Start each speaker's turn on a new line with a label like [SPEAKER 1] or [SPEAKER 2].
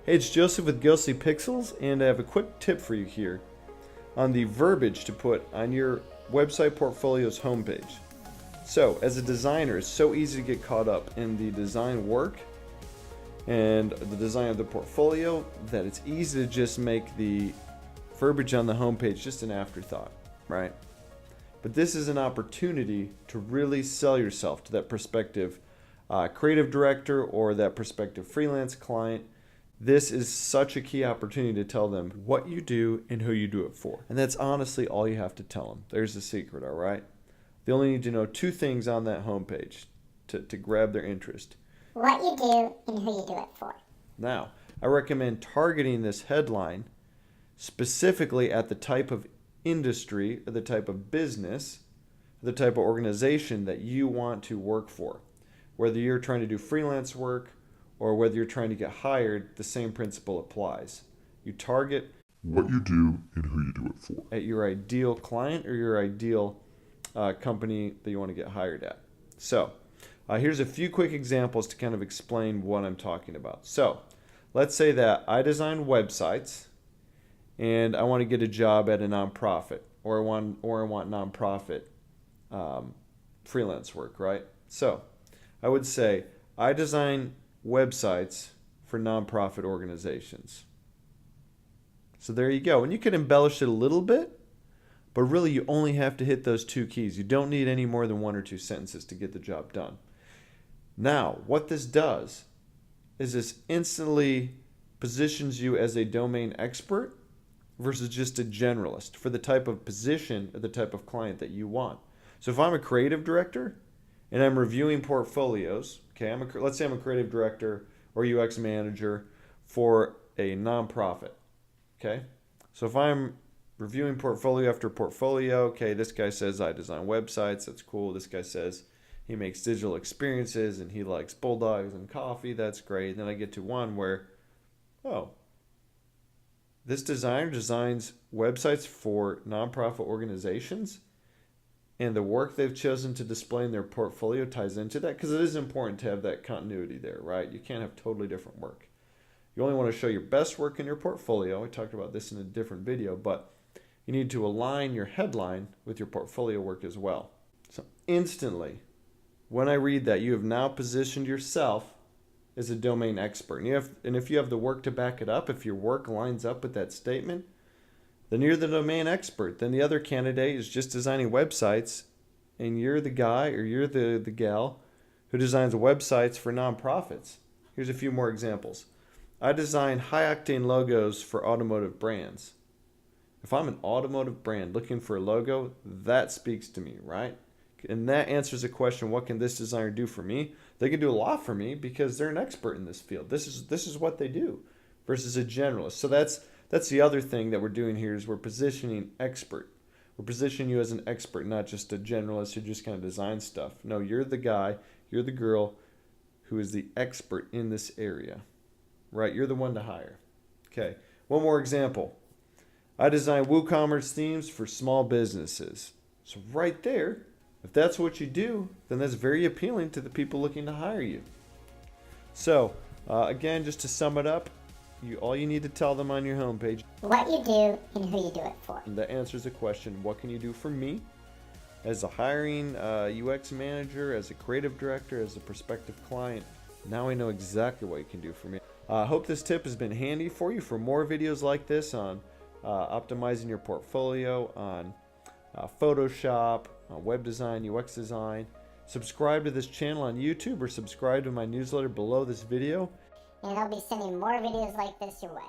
[SPEAKER 1] Hey, it's Joseph with Ghostly Pixels, and I have a quick tip for you here on the verbiage to put on your website portfolio's homepage. So, as a designer, it's so easy to get caught up in the design work and the design of the portfolio that it's easy to just make the verbiage on the homepage just an afterthought, right? But this is an opportunity to really sell yourself to that prospective creative director or that prospective freelance client. This is such a key opportunity to tell them what you do and who you do it for. And that's honestly all you have to tell them. There's the secret, all right? They only need to know two things on that homepage to grab their interest.
[SPEAKER 2] What you do and who you do it for.
[SPEAKER 1] Now, I recommend targeting this headline specifically at the type of industry, or the type of business, the type of organization that you want to work for. Whether you're trying to do freelance work or whether you're trying to get hired, the same principle applies. You target
[SPEAKER 3] what you do and who you do it for
[SPEAKER 1] at your ideal client or your ideal company that you want to get hired at. So here's a few quick examples to kind of explain what I'm talking about. So let's say that I design websites and I want to get a job at a nonprofit, or I want nonprofit freelance work, right? So I would say I design websites for nonprofit organizations. So there you go. And you can embellish it a little bit, but really you only have to hit those two keys. You don't need any more than one or two sentences to get the job done. Now, what this does is this instantly positions you as a domain expert versus just a generalist for the type of position or the type of client that you want. So if I'm a creative director and I'm reviewing portfolios, okay, let's say I'm a creative director or UX manager for a nonprofit, okay? So if I'm reviewing portfolio after portfolio, okay, this guy says I design websites, that's cool. This guy says he makes digital experiences and he likes bulldogs and coffee, that's great. And then I get to one where, oh, this designer designs websites for nonprofit organizations, and the work they've chosen to display in their portfolio ties into that, because it is important to have that continuity there, right? You can't have totally different work. You only want to show your best work in your portfolio. We talked about this in a different video, but you need to align your headline with your portfolio work as well. So instantly, when I read that, you have now positioned yourself as a domain expert. And if you have the work to back it up, if your work lines up with that statement, then you're the domain expert. Then the other candidate is just designing websites, and you're the guy or you're the gal who designs websites for nonprofits. Here's a few more examples. I design high-octane logos for automotive brands. If I'm an automotive brand looking for a logo, that speaks to me, right? And that answers the question, what can this designer do for me? They can do a lot for me because they're an expert in this field. This is what they do versus a generalist. So that's the other thing that we're doing here is we're positioning expert. We're positioning you as an expert, not just a generalist who just kind of designs stuff. No, you're the guy, you're the girl who is the expert in this area, right? You're the one to hire. Okay, one more example. I design WooCommerce themes for small businesses. So right there, if that's what you do, then that's very appealing to the people looking to hire you. So again, just to sum it up, all you need to tell them on your homepage,
[SPEAKER 2] What you do and who you do it for.
[SPEAKER 1] and that answers the question, what can you do for me as a hiring UX manager, as a creative director, as a prospective client? Now I know exactly what you can do for me. I hope this tip has been handy for you. For more videos like this on optimizing your portfolio, on Photoshop, on web design, UX design, subscribe to this channel on YouTube or subscribe to my newsletter below this video.
[SPEAKER 2] And I'll be sending more videos like this your way.